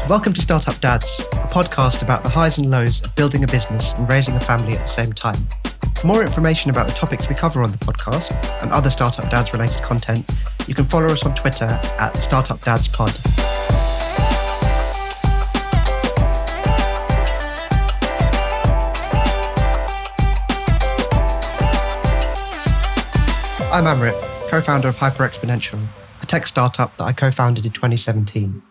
Welcome to Startup Dads, a podcast about the highs and lows of building a business and raising a family at the same time. For more information about the topics we cover on the podcast and other Startup Dads related content, you can follow us on Twitter at StartupDadsPod. I'm Amrit, co-founder of Hyper-Exponential, a tech startup that I co-founded in 2017.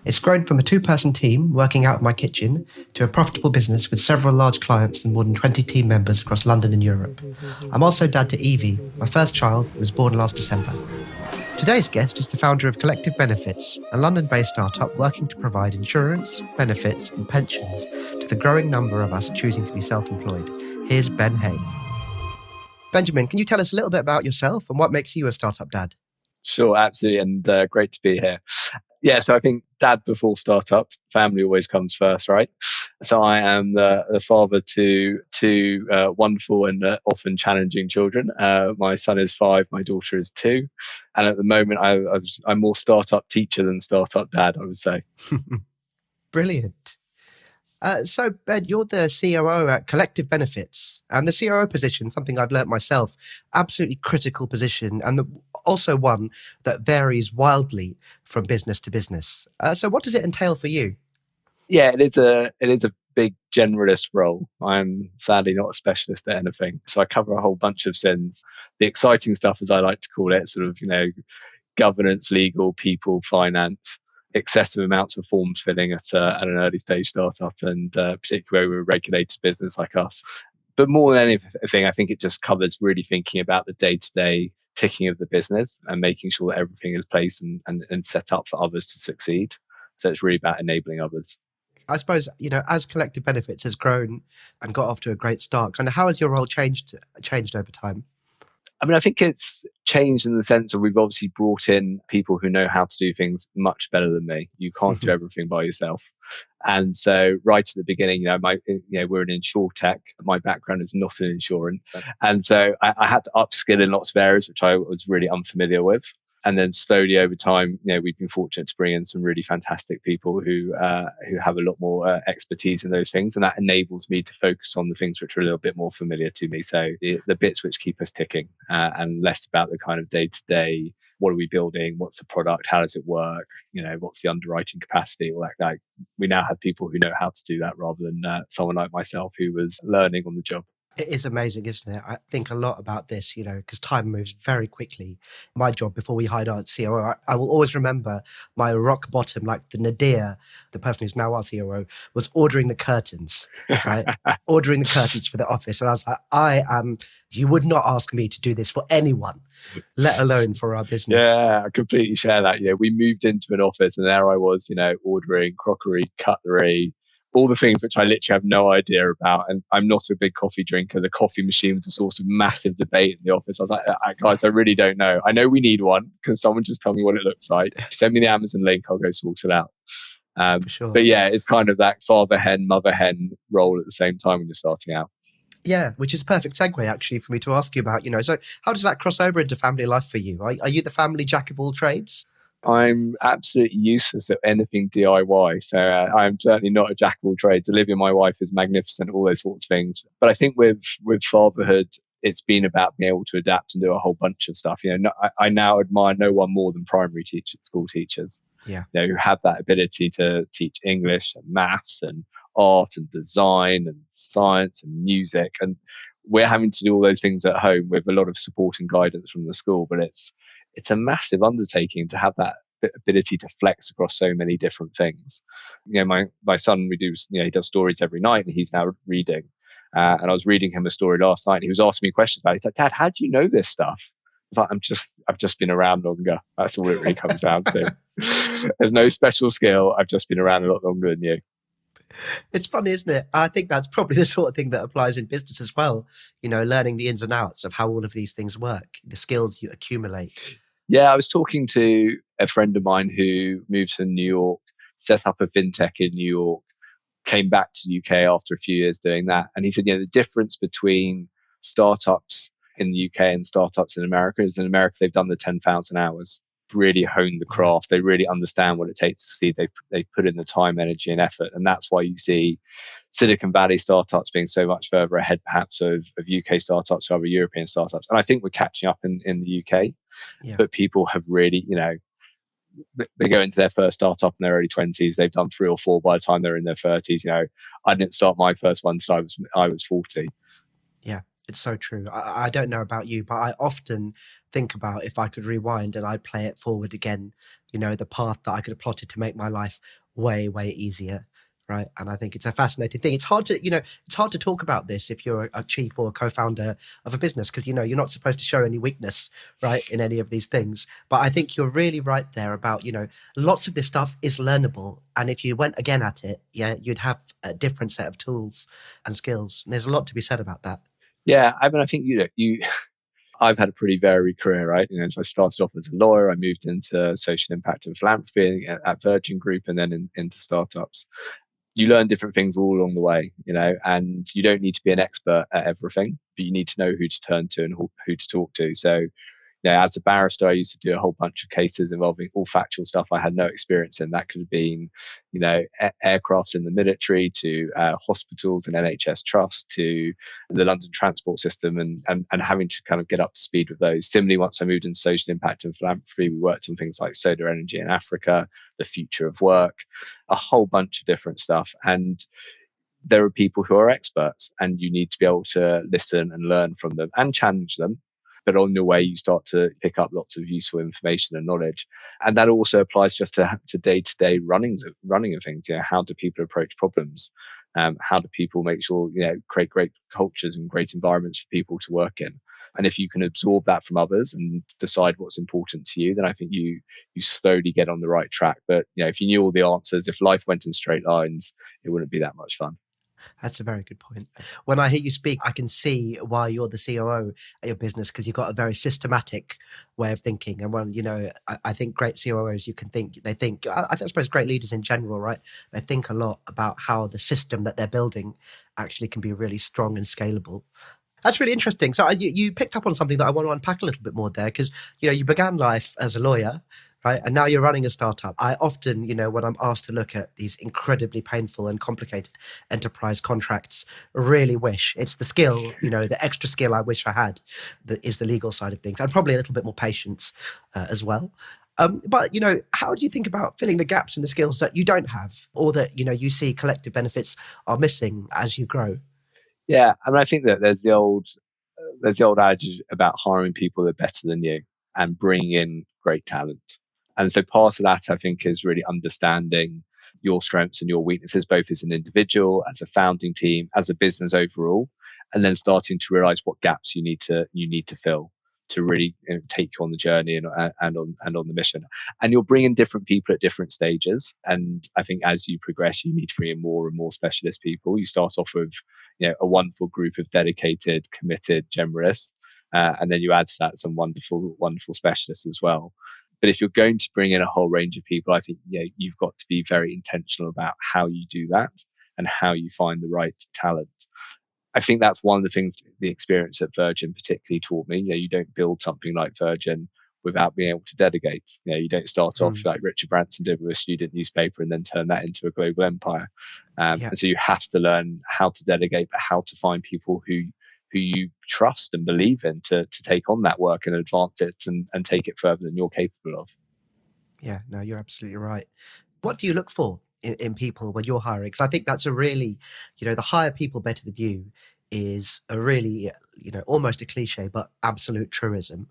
It's grown from a two-person team working out of my kitchen to a profitable business with several large clients and more than 20 team members across London and Europe. I'm also dad to Evie, my first child, who was born last December. Today's guest is the founder of Collective Benefits, a London-based startup working to provide insurance, benefits and pensions to the growing number of us choosing to be self-employed. Here's Ben Hay. Benjamin, can you tell us a little bit about yourself and what makes you a startup dad? Sure, absolutely. And great to be here. Yeah, so I think dad before startup, family always comes first, right? So I am the father to two wonderful and often challenging children. My son is 5, my daughter is 2. And at the moment, I'm more startup teacher than startup dad, I would say. Brilliant. So, Ben, you're the COO at Collective Benefits, and the COO position, something I've learnt myself, absolutely critical position, and also one that varies wildly from business to business. So what does it entail for you? Yeah, it is a big generalist role. I'm sadly not a specialist at anything, so I cover a whole bunch of sins. The exciting stuff, as I like to call it, sort of, governance, legal, people, finance, excessive amounts of forms filling at an early stage startup, and particularly we're a regulated business like us. But more than anything, I think it just covers really thinking about the day-to-day ticking of the business and making sure that everything is placed and set up for others to succeed. So it's really about enabling others. I suppose, as Collective Benefits has grown and got off to a great start, kind of how has your role changed over time? I mean, I think it's changed in the sense of we've obviously brought in people who know how to do things much better than me. You can't do everything by yourself. And so right at the beginning, we're an insurtech. My background is not in insurance. And so I had to upskill in lots of areas, which I was really unfamiliar with. And then slowly over time, we've been fortunate to bring in some really fantastic people who have a lot more expertise in those things. And that enables me to focus on the things which are a little bit more familiar to me. So the bits which keep us ticking and less about the kind of day-to-day, what are we building? What's the product? How does it work? What's the underwriting capacity? All that. Like, we now have people who know how to do that rather than someone like myself who was learning on the job. It is amazing, isn't it? I think a lot about this, because time moves very quickly. My job before we hired our COO, I will always remember my rock bottom, like the nadir, the person who's now our COO, was ordering the curtains, right? Ordering the curtains for the office. And I was like, you would not ask me to do this for anyone, let alone for our business. Yeah, I completely share that. We moved into an office and there I was, ordering crockery, cutlery, all the things which I literally have no idea about. And I'm not a big coffee drinker. The coffee machine was a source of massive debate in the office. I was like, guys, I really don't know. I know we need one. Can someone just tell me what it looks like? Send me the Amazon link. I'll go sort it out. For sure. But yeah, it's kind of that father hen, mother hen role at the same time when you're starting out. Yeah, which is a perfect segue actually for me to ask you about, so how does that cross over into family life for you? Are you the family jack of all trades? I'm absolutely useless at anything DIY. So I'm certainly not a jack of all trades. Olivia, my wife, is magnificent, all those sorts of things. But I think with fatherhood, it's been about being able to adapt and do a whole bunch of stuff. I now admire no one more than primary teachers, school teachers, who have that ability to teach English and maths and art and design and science and music. And we're having to do all those things at home with a lot of support and guidance from the school. But it's a massive undertaking to have that ability to flex across so many different things. My son, he does stories every night and he's now reading. And I was reading him a story last night and he was asking me questions about it. He's like, Dad, how do you know this stuff? I was like, I've just been around longer. That's all it really comes down to. There's no special skill. I've just been around a lot longer than you. It's funny, isn't it? I think that's probably the sort of thing that applies in business as well. Learning the ins and outs of how all of these things work, the skills you accumulate. Yeah, I was talking to a friend of mine who moved to New York, set up a fintech in New York, came back to the UK after a few years doing that. And he said, the difference between startups in the UK and startups in America is in America, they've done the 10,000 hours. really honed the Yeah. craft. They really understand what it takes to succeed. They've put in the time, energy, and effort, and that's why you see Silicon Valley startups being so much further ahead, perhaps, of UK startups or other European startups. And I think we're catching up in the UK, Yeah. but people have really, they go into their first startup in their early 20s. They've done 3 or 4 by the time they're in their 30s. I didn't start my first one until I was 40. Yeah, it's so true. I don't know about you, but I often think about if I could rewind and I'd play it forward again, the path that I could have plotted to make my life way, way easier. Right. And I think it's a fascinating thing. It's hard to talk about this if you're a chief or a co-founder of a business because, you're not supposed to show any weakness, right, in any of these things. But I think you're really right there about, lots of this stuff is learnable. And if you went again at it, yeah, you'd have a different set of tools and skills. And there's a lot to be said about that. Yeah, I mean, I think I've had a pretty varied career, right? So I started off as a lawyer. I moved into social impact and philanthropy at Virgin Group, and then into startups. You learn different things all along the way, and you don't need to be an expert at everything, but you need to know who to turn to and who to talk to. So as a barrister, I used to do a whole bunch of cases involving all factual stuff I had no experience in. That could have been, aircrafts in the military to hospitals and NHS trust to the London transport system and having to kind of get up to speed with those. Similarly, once I moved into social impact and philanthropy, we worked on things like solar energy in Africa, the future of work, a whole bunch of different stuff. And there are people who are experts and you need to be able to listen and learn from them and challenge them. But on your way, you start to pick up lots of useful information and knowledge. And that also applies just to day-to-day running of things. How do people approach problems? How do people make sure, create great cultures and great environments for people to work in? And if you can absorb that from others and decide what's important to you, then I think you slowly get on the right track. But if you knew all the answers, if life went in straight lines, it wouldn't be that much fun. That's a very good point. When I hear you speak, I can see why you're the COO at your business because you've got a very systematic way of thinking. And I think great COOs, I suppose great leaders in general, right? They think a lot about how the system that they're building actually can be really strong and scalable. That's really interesting. So you picked up on something that I want to unpack a little bit more there because, you began life as a lawyer, right? And now you're running a startup. I often, when I'm asked to look at these incredibly painful and complicated enterprise contracts, really wish it's the skill, the extra skill I wish I had that is the legal side of things and probably a little bit more patience as well. But, how do you think about filling the gaps in the skills that you don't have or that, you see collective benefits are missing as you grow? Yeah, I mean, I think that there's the old adage about hiring people that are better than you and bringing in great talent. And so part of that, I think, is really understanding your strengths and your weaknesses, both as an individual, as a founding team, as a business overall, and then starting to realize what gaps you need to fill to really take you on the journey and on the mission. And you'll bring in different people at different stages. And I think as you progress, you need to bring in more and more specialist people. You start off with a wonderful group of dedicated, committed generalists, and then you add to that some wonderful, wonderful specialists as well. But if you're going to bring in a whole range of people, I think you've got to be very intentional about how you do that and how you find the right talent. I think that's one of the things the experience at Virgin particularly taught me. You don't build something like Virgin without being able to delegate. You don't start off like Richard Branson did with a student newspaper and then turn that into a global empire. Yeah. And so you have to learn how to delegate, but how to find people who you trust and believe in to take on that work and advance it and take it further than you're capable of. Yeah, no, you're absolutely right. What do you look for in people when you're hiring? Because I think that's a really, the hire people better than you is a really, almost a cliche, but absolute truism.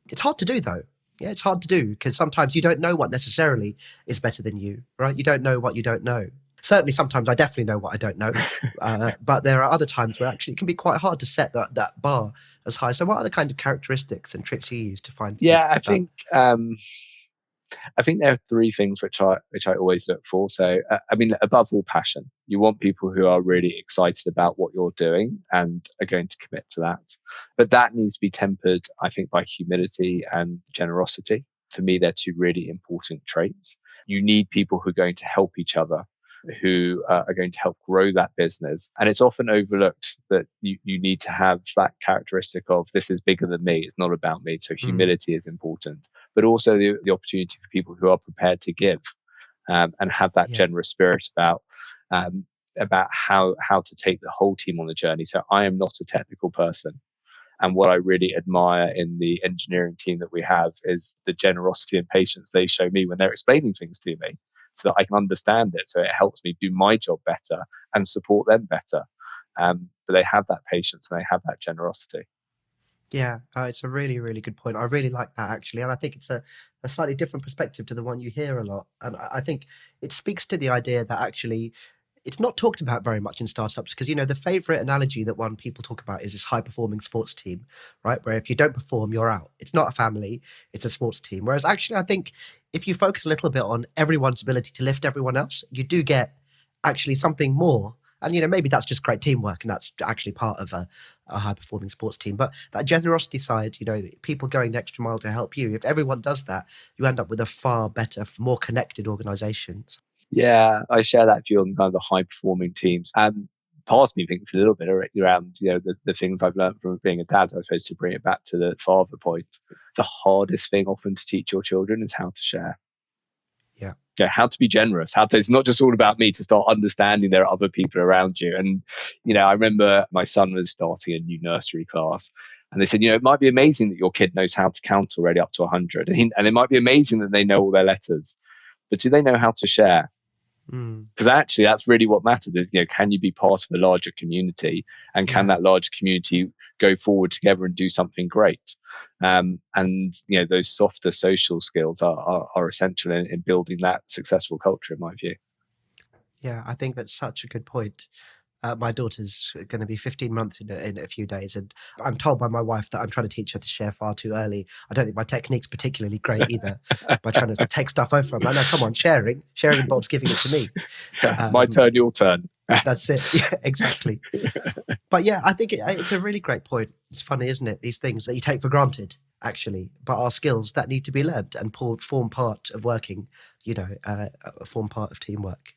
It's hard to do though. Yeah, it's hard to do because sometimes you don't know what necessarily is better than you, right? You don't know what you don't know. Certainly, sometimes I definitely know what I don't know, but there are other times where actually it can be quite hard to set that bar as high. So, what are the kind of characteristics and tricks you use to find Yeah, people like that? I think there are three things which I always look for. So, I mean, above all, passion. You want people who are really excited about what you're doing and are going to commit to that. But that needs to be tempered, I think, by humility and generosity. For me, they're two really important traits. You need people who are going to help each other who are going to help grow that business. And it's often overlooked that you need to have that characteristic of this is bigger than me. It's not about me. So Mm. humility is important, but also the opportunity for people who are prepared to give, and have that Yeah. generous spirit um, about how to take the whole team on the journey. So I am not a technical person. And what I really admire in the engineering team that we have is the generosity and patience they show me when they're explaining things to me so that I can understand it. So it helps me do my job better and support them better. But they have that patience and they have that generosity. Yeah, it's a really, really good point. I really like that actually, and I think it's a slightly different perspective to the one you hear a lot. And I think it speaks to the idea that actually it's not talked about very much in startups because the favorite analogy that one people talk about is this high performing sports team, right? Where if you don't perform, you're out. It's not a family; it's a sports team. Whereas actually, I think if you focus a little bit on everyone's ability to lift everyone else, you do get actually something more. And maybe that's just great teamwork, and that's actually part of a high performing sports team. But that generosity side, people going the extra mile to help you. If everyone does that, you end up with a far better, more connected organization. Yeah, I share that view on kind of the high performing teams. And part of me thinks a little bit around, the things I've learned from being a dad, I suppose, to bring it back to the father point. The hardest thing often to teach your children is how to share. Yeah. Yeah, how to be generous, it's not just all about me, to start understanding there are other people around you. And, I remember my son was starting a new nursery class and they said, it might be amazing that your kid knows how to count already up to 100. And it might be amazing that they know all their letters, but do they know how to share? Mm. Because actually that's really what matters is, can you be part of a larger community, and can Yeah. that larger community go forward together and do something great? And those softer social skills are essential in building that successful culture, in my view. Yeah, I think that's such a good point. My daughter's going to be 15 months in a few days, and I'm told by my wife that I'm trying to teach her to share far too early. I don't think my technique's particularly great either by trying to take stuff over from her. No, come on, sharing involves giving it to me. My Um, turn, your turn. that's it. Yeah, exactly. But yeah, I think it's a really great point. It's funny, isn't it? These things that you take for granted, actually, but are skills that need to be learned and form part of working. Form part of teamwork.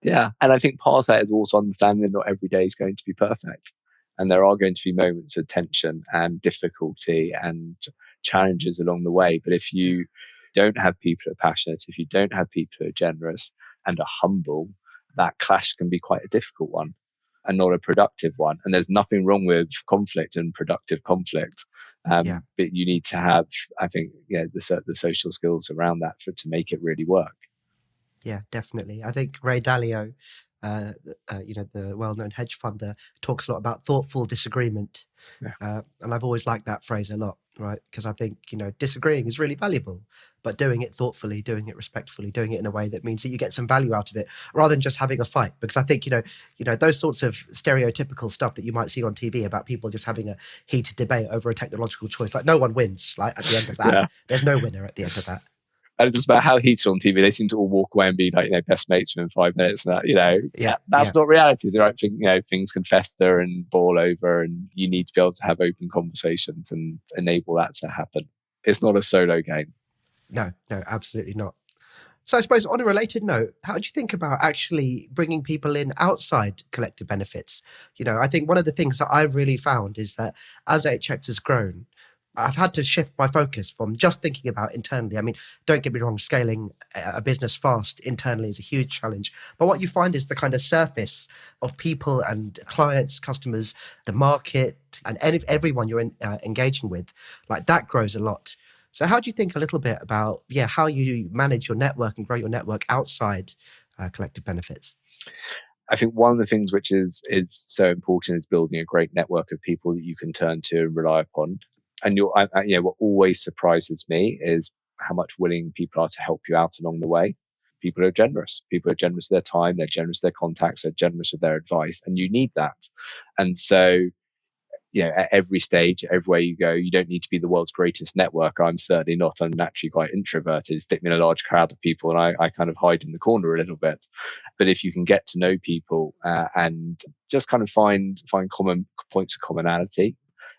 Yeah. And I think part of that is also understanding that not every day is going to be perfect. And there are going to be moments of tension and difficulty and challenges along the way. But if you don't have people who are passionate, if you don't have people who are generous and are humble, that clash can be quite a difficult one and not a productive one. And there's nothing wrong with conflict and productive conflict. Yeah. But you need to have, I think, the social skills around that to make it really work. Yeah, definitely. I think Ray Dalio, the well-known hedge funder, talks a lot about thoughtful disagreement, Yeah. and I've always liked that phrase a lot, right? Because I think disagreeing is really valuable, but doing it thoughtfully, doing it respectfully, doing it in a way that means that you get some value out of it, rather than just having a fight. Because I think those sorts of stereotypical stuff that you might see on TV about people just having a heated debate over a technological choice, like no one wins. Like at the end of that, Yeah. there's no winner at the end of that. And it's just about how heated on TV. They seem to all walk away and be like, best mates within 5 minutes. And Yeah, that's yeah. not reality. The right thing, things can fester and boil over, and you need to be able to have open conversations and enable that to happen. It's not a solo game. No, absolutely not. So I suppose on a related note, how do you think about actually bringing people in outside collective benefits? I think one of the things that I've really found is that as HX has grown, I've had to shift my focus from just thinking about internally. I mean, don't get me wrong, scaling a business fast internally is a huge challenge. But what you find is the kind of surface of people and clients, customers, the market, and everyone you're engaging with, like that grows a lot. So how do you think a little bit about, how you manage your network and grow your network outside collective benefits? I think one of the things which is so important is building a great network of people that you can turn to and rely upon. And what always surprises me is how much willing people are to help you out along the way. People are generous. People are generous with their time. They're generous with their contacts. They're generous with their advice, and you need that. And so, at every stage, everywhere you go, you don't need to be the world's greatest networker. I'm certainly not. I'm naturally quite introverted. Stick me in a large crowd of people, and I kind of hide in the corner a little bit. But if you can get to know people and just kind of find common points of commonality,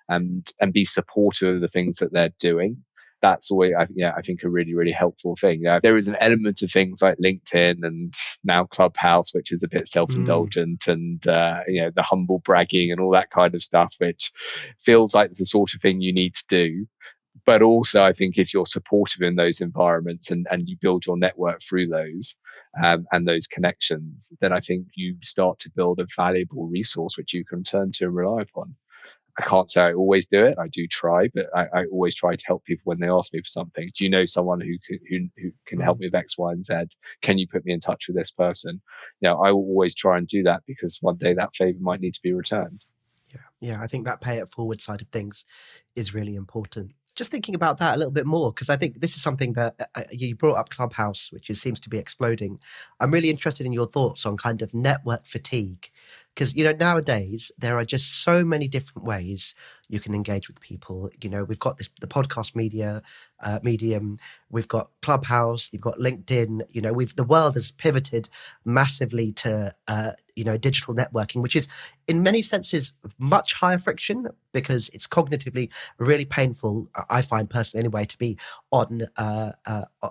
and be supportive of the things that they're doing, that's always, I think, a really, really helpful thing. There is an element of things like LinkedIn and now Clubhouse, which is a bit self-indulgent, and the humble bragging and all that kind of stuff, which feels like the sort of thing you need to do. But also, I think if you're supportive in those environments and you build your network through those and those connections, then I think you start to build a valuable resource which you can turn to and rely upon. I can't say I always do it. I do try, but I always try to help people when they ask me for something. Do you know someone who can help me with X, Y, and Z? Can you put me in touch with this person? I will always try and do that, because one day that favor might need to be returned. Yeah, I think that pay it forward side of things is really important. Just thinking about that a little bit more, because I think this is something that you brought up Clubhouse, which seems to be exploding. I'm really interested in your thoughts on kind of network fatigue, because, nowadays there are just so many different ways you can engage with people. We've got the podcast medium, we've got Clubhouse, you've got LinkedIn. The world has pivoted massively to digital networking, which is in many senses much higher friction, because it's cognitively really painful, I find personally anyway, to be on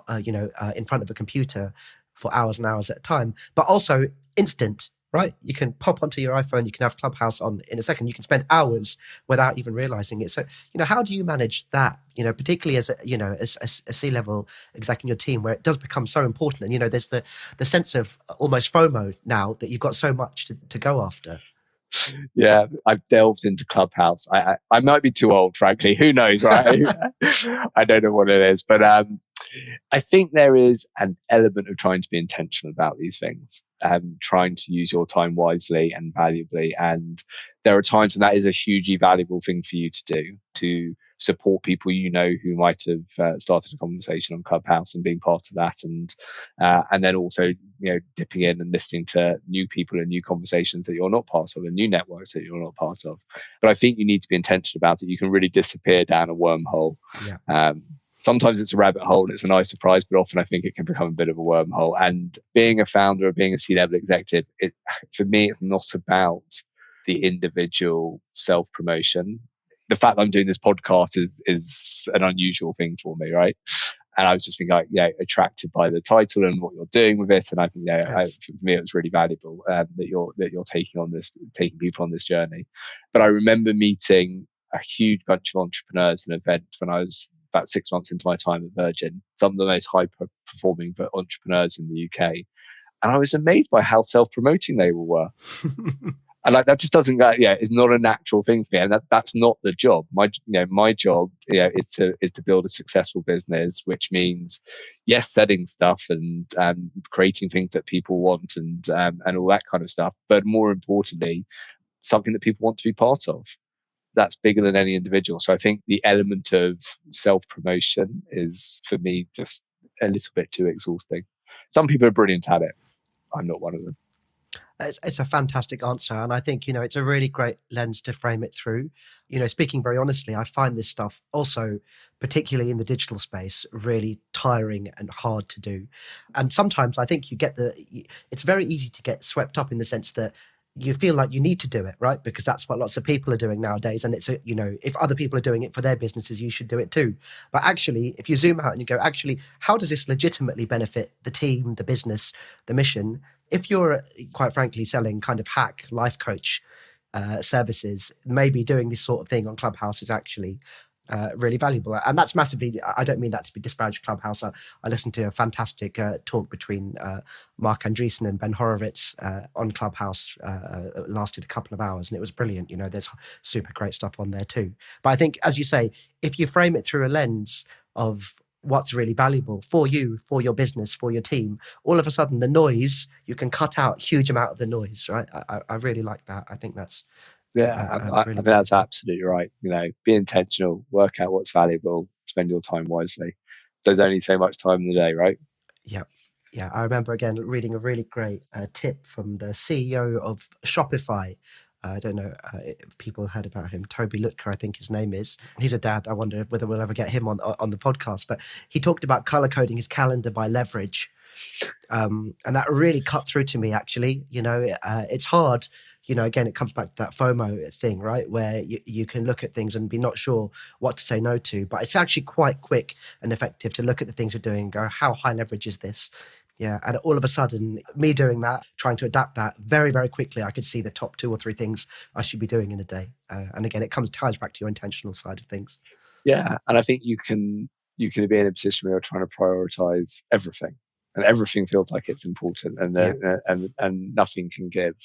in front of a computer for hours and hours at a time, but also instant. Right, you can pop onto your iPhone, you can have Clubhouse on in a second, you can spend hours without even realizing it. So, how do you manage that? Particularly as a C-level exec in your team, where it does become so important, and there's the sense of almost FOMO now that you've got so much to go after. Yeah, I've delved into Clubhouse. I might be too old, frankly. Who knows, right? I don't know what it is, but I think there is an element of trying to be intentional about these things, trying to use your time wisely and valuably. And there are times when that is a hugely valuable thing for you to do, to support people who might have started a conversation on Clubhouse and being part of that, and then also dipping in and listening to new people and new conversations that you're not part of, and new networks that you're not part of. But I think you need to be intentional about it. You can really disappear down a wormhole. Yeah. Sometimes it's a rabbit hole and it's a nice surprise, but often I think it can become a bit of a wormhole. And being a founder or being a C-level executive, for me, it's not about the individual self-promotion. The fact that I'm doing this podcast is an unusual thing for me, right? And I was just being attracted by the title and what you're doing with it. And I think, for me, it was really valuable that you're taking people on this journey. But I remember meeting a huge bunch of entrepreneurs at an event when I was about 6 months into my time at Virgin, some of the most high performing entrepreneurs in the UK. And I was amazed by how self-promoting they all were. And that just doesn't it's not a natural thing for me. And that's not the job. My job is to build a successful business, which means, yes, selling stuff and creating things that people want and all that kind of stuff. But more importantly, something that people want to be part of. That's bigger than any individual. So I think the element of self-promotion is, for me, just a little bit too exhausting. Some people are brilliant at it. I'm not one of them. It's a fantastic answer. And I think, it's a really great lens to frame it through. Speaking very honestly, I find this stuff also, particularly in the digital space, really tiring and hard to do. And sometimes I think it's very easy to get swept up in the sense that you feel like you need to do it, right? Because that's what lots of people are doing nowadays. And it's, if other people are doing it for their businesses, you should do it too. But actually, if you zoom out and you go, actually, how does this legitimately benefit the team, the business, the mission? If you're, quite frankly, selling kind of hack life coach services, maybe doing this sort of thing on Clubhouse is actually really valuable. And that's massively, I don't mean that to be disparage Clubhouse. I listened to a fantastic talk between Mark Andreessen and Ben Horowitz on Clubhouse. Lasted a couple of hours and it was brilliant. There's super great stuff on there too. But I think, as you say, if you frame it through a lens of what's really valuable for you, for your business, for your team, all of a sudden the noise, you can cut out a huge amount of the noise, right? I really like that. I think that's I think that's absolutely right. Be intentional, work out what's valuable, spend your time wisely. There's only so much time in the day, right? Yeah. I remember again reading a really great tip from the CEO of Shopify. I don't know if people heard about him. Toby Lutker, I think his name is. He's a dad. I wonder whether we'll ever get him on the podcast. But he talked about color coding his calendar by leverage. And that really cut through to me, actually. It's hard. again, it comes back to that FOMO thing, right? Where you can look at things and be not sure what to say no to, but it's actually quite quick and effective to look at the things you're doing and go, how high leverage is this? Yeah. And all of a sudden, me doing that, trying to adapt that very, very quickly, I could see the top 2 or 3 things I should be doing in a day. And again, it ties back to your intentional side of things. Yeah, and I think you can be in a position where you're trying to prioritize everything, and everything feels like it's important, and Yeah. and nothing can give.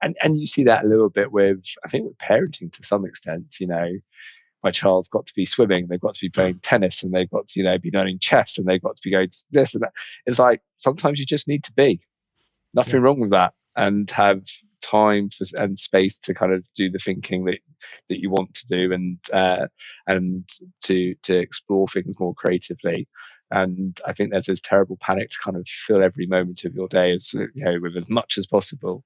And you see that a little bit with, I think, with parenting to some extent. My child's got to be swimming, they've got to be playing tennis, and they've got to be learning chess, and they've got to be going to this and that. It's like sometimes you just need to be. Yeah. Nothing wrong with that, and have time and space to kind of do the thinking that you want to do, and to explore things more creatively. And I think there's this terrible panic to kind of fill every moment of your day with as much as possible,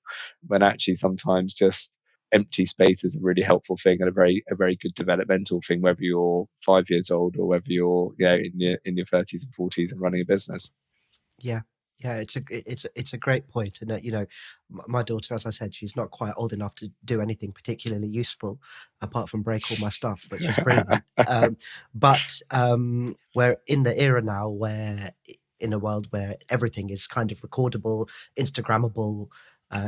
when actually sometimes just empty space is a really helpful thing, and a very good developmental thing, whether you're 5 years old or whether you're in your 30s and 40s and running a business. Yeah, yeah, it's a great point, and my daughter, as I said, she's not quite old enough to do anything particularly useful apart from break all my stuff, which is brilliant. But we're in the era now where, in a world where everything is kind of recordable, Instagrammable,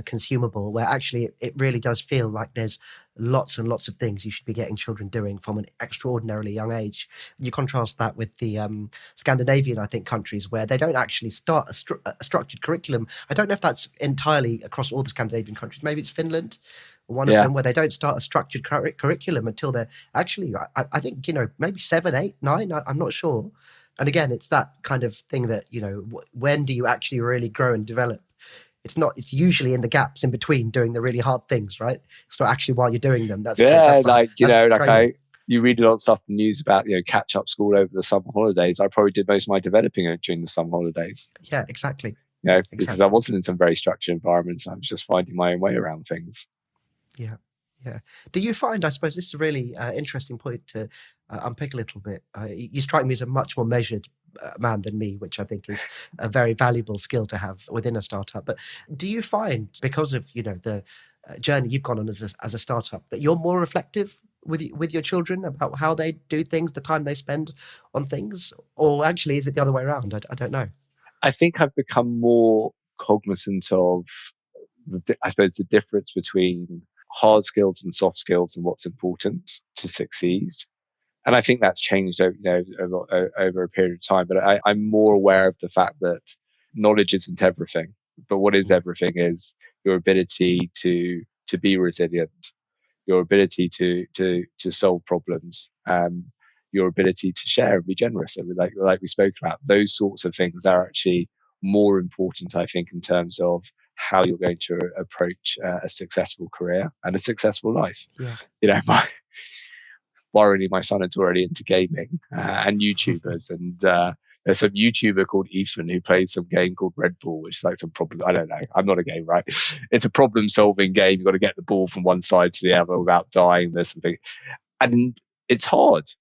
consumable, where actually it really does feel like there's lots and lots of things you should be getting children doing from an extraordinarily young age. You contrast that with the Scandinavian, I think, countries where they don't actually start a structured curriculum. I don't know if that's entirely across all the Scandinavian countries. Maybe it's Finland, one of Yeah, them, where they don't start a structured curriculum until they're actually, I think, maybe 7, 8, 9. I'm not sure. And again, it's that kind of thing that, when do you actually really grow and develop? It's usually in the gaps in between doing the really hard things, right? It's not actually while you're doing them. That's good. yeah, That's training. you read a lot of stuff in the news about catch up school over the summer holidays. I probably did most of my developing during the summer holidays. Yeah, exactly. Because I Exactly. wasn't in some very structured environments. I was just finding my own way around things. Yeah. Yeah. Do you find, I suppose this is a really interesting point to unpick a little bit. You strike me as a much more measured man than me, which I think is a very valuable skill to have within a startup. But do you find, because of, the journey you've gone on as a startup, that you're more reflective with your children about how they do things, the time they spend on things? Or actually, is it the other way around? I don't know. I think I've become more cognizant of, I suppose, the difference between hard skills and soft skills and what's important to succeed. And I think that's changed over a period of time. But I'm more aware of the fact that knowledge isn't everything. But what is Yeah. everything is your ability to be resilient, your ability to solve problems, your ability to share and be generous. And like we spoke about, those sorts of things are actually more important, I think, in terms of how you're going to approach a successful career and a successful life. Yeah. My worryingly, my son is already into gaming and YouTubers, and there's some YouTuber called Ethan who plays some game called Red Bull, which is like some problem. I don't know. I'm not a game, right? It's a problem-solving game. You've got to get the ball from one side to the other without dying. There's something, and it's hard.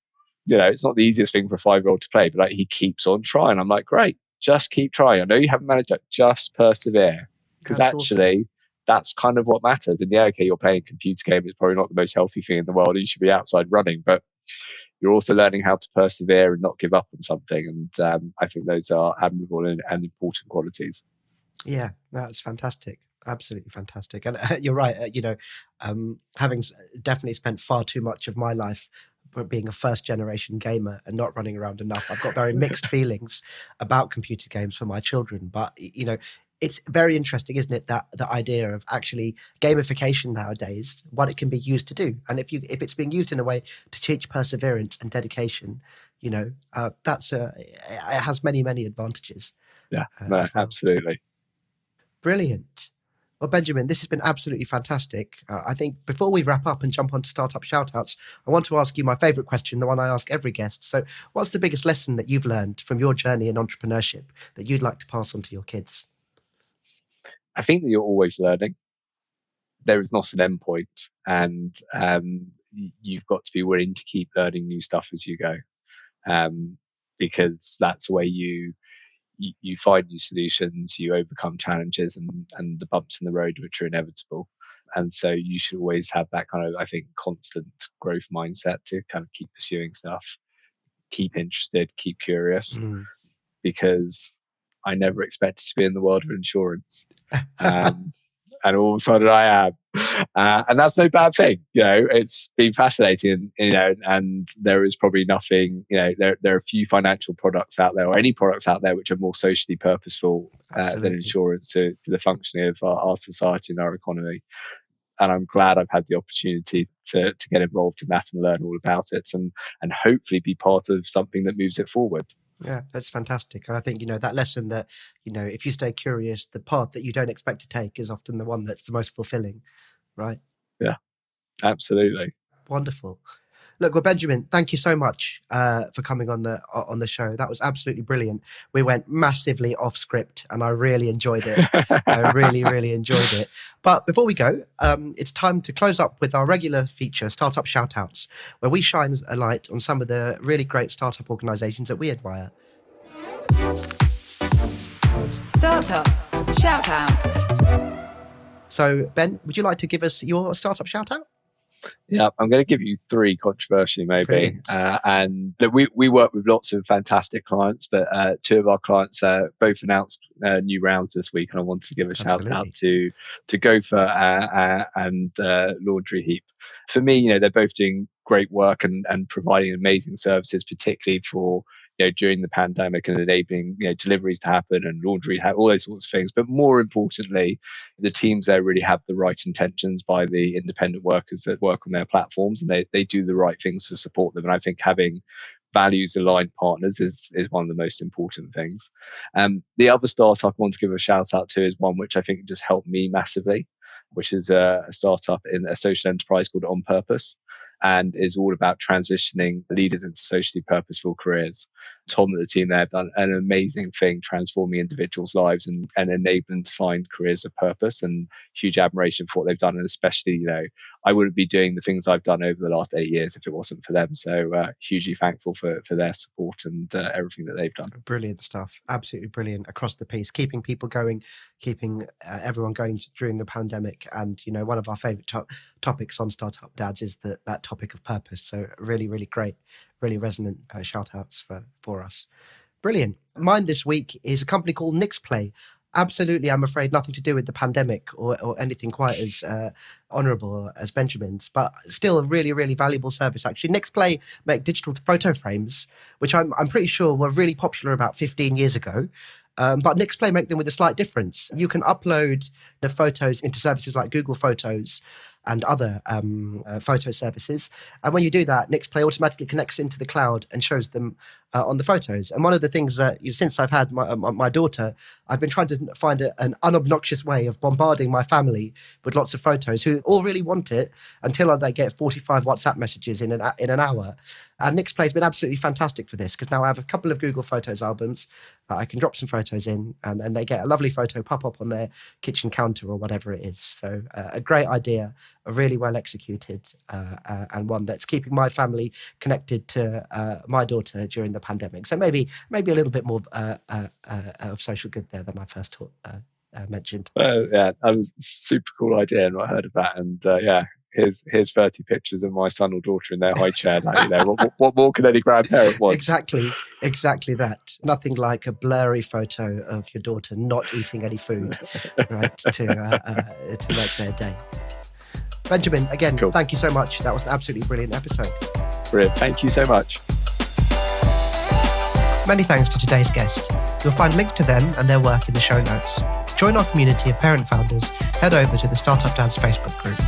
It's not the easiest thing for a 5-year-old to play, but like, he keeps on trying. I'm like, great, just keep trying. I know you haven't managed it, just persevere, because That's awesome. actually that's kind of what matters. And yeah, okay, you're playing a computer game. It's probably not the most healthy thing in the world. You should be outside running, but you're also learning how to persevere and not give up on something. And I think those are admirable and important qualities. Yeah, that's fantastic. Absolutely fantastic. And you're right. Having definitely spent far too much of my life being a first generation gamer and not running around enough, I've got very mixed feelings about computer games for my children. But, it's very interesting, isn't it? That the idea of actually gamification nowadays, what it can be used to do. And if it's being used in a way to teach perseverance and dedication, it has many, many advantages Yeah, no, as well. absolutely. Brilliant. Well, Benjamin, this has been absolutely fantastic. I think before we wrap up and jump on to startup shoutouts, I want to ask you my favorite question, the one I ask every guest. So, what's the biggest lesson that you've learned from your journey in entrepreneurship that you'd like to pass on to your kids? I think that you're always learning. There is not an end point, and you've got to be willing to keep learning new stuff as you go, um, because that's the way you find new solutions, you overcome challenges and the bumps in the road which are inevitable. And so you should always have that kind of, I think, constant growth mindset to kind of keep pursuing stuff, keep interested, keep curious, because I never expected to be in the world of insurance. And all of a sudden I am. And that's no bad thing. It's been fascinating, and there is probably nothing, there are a few financial products out there, or any products out there, which are more socially purposeful than insurance to the functioning of our society and our economy. And I'm glad I've had the opportunity to get involved in that and learn all about it, and hopefully be part of something that moves it forward. Yeah, that's fantastic. And I think, that lesson that, if you stay curious, the path that you don't expect to take is often the one that's the most fulfilling, right? Yeah, absolutely. Wonderful. Look, well, Benjamin, thank you so much for coming on the show. That was absolutely brilliant. We went massively off script and I really enjoyed it. I really, really enjoyed it. But before we go, it's time to close up with our regular feature, Startup Shoutouts, where we shine a light on some of the really great startup organizations that we admire. Startup Shoutouts. So, Ben, would you like to give us your startup shoutout? Yeah, I'm going to give you 3 controversially, maybe. And we work with lots of fantastic clients, but 2 of our clients both announced new rounds this week, and I wanted to give a shout out to Gopher and Laundry Heap. For me, they're both doing great work and providing amazing services, particularly for during the pandemic, and enabling deliveries to happen and laundry, all those sorts of things. But more importantly, the teams there really have the right intentions by the independent workers that work on their platforms, and they do the right things to support them. And I think having values aligned partners is one of the most important things. The other startup I want to give a shout out to is one which I think just helped me massively, which is a startup in a social enterprise called On Purpose, and is all about transitioning leaders into socially purposeful careers. Tom and the team there have done an amazing thing, transforming individuals' lives and enabling them to find careers of purpose, and huge admiration for what they've done. And especially, I wouldn't be doing the things I've done over the last 8 years if it wasn't for them. So hugely thankful for their support and everything that they've done. Brilliant stuff. Absolutely brilliant across the piece, keeping people going, keeping everyone going during the pandemic. And, one of our favorite topics on Startup Dads is that topic of purpose. So really, really great, really resonant shout outs for us. Brilliant. Mine this week is a company called Nixplay. Absolutely, I'm afraid, nothing to do with the pandemic or anything quite as honourable as Benjamin's, but still a really, really valuable service. Actually, Nixplay make digital photo frames, which I'm pretty sure were really popular about 15 years ago. But Nixplay make them with a slight difference. You can upload the photos into services like Google Photos and other photo services. And when you do that, Nixplay automatically connects into the cloud and shows them on the photos. And one of the things that, since I've had my daughter, I've been trying to find an unobnoxious way of bombarding my family with lots of photos who all really want it until they get 45 WhatsApp messages in an hour. And Nixplay's been absolutely fantastic for this, because now I have a couple of Google Photos albums that I can drop some photos in, and then they get a lovely photo pop up on their kitchen counter or whatever it is. So a great idea, a really well executed, and one that's keeping my family connected to my daughter during the pandemic. So maybe a little bit more of social good there than I first mentioned. Yeah, that was a super cool idea, and I heard of that. And here's 30 pictures of my son or daughter in their high chair. What more can any grandparent want? Exactly that. Nothing like a blurry photo of your daughter not eating any food, right, to make their day. Benjamin, again, cool. Thank you so much. That was an absolutely brilliant episode. Brilliant. Thank you so much. Many thanks to today's guest. You'll find links to them and their work in the show notes. To join our community of parent founders, head over to the Startup Dads Facebook group.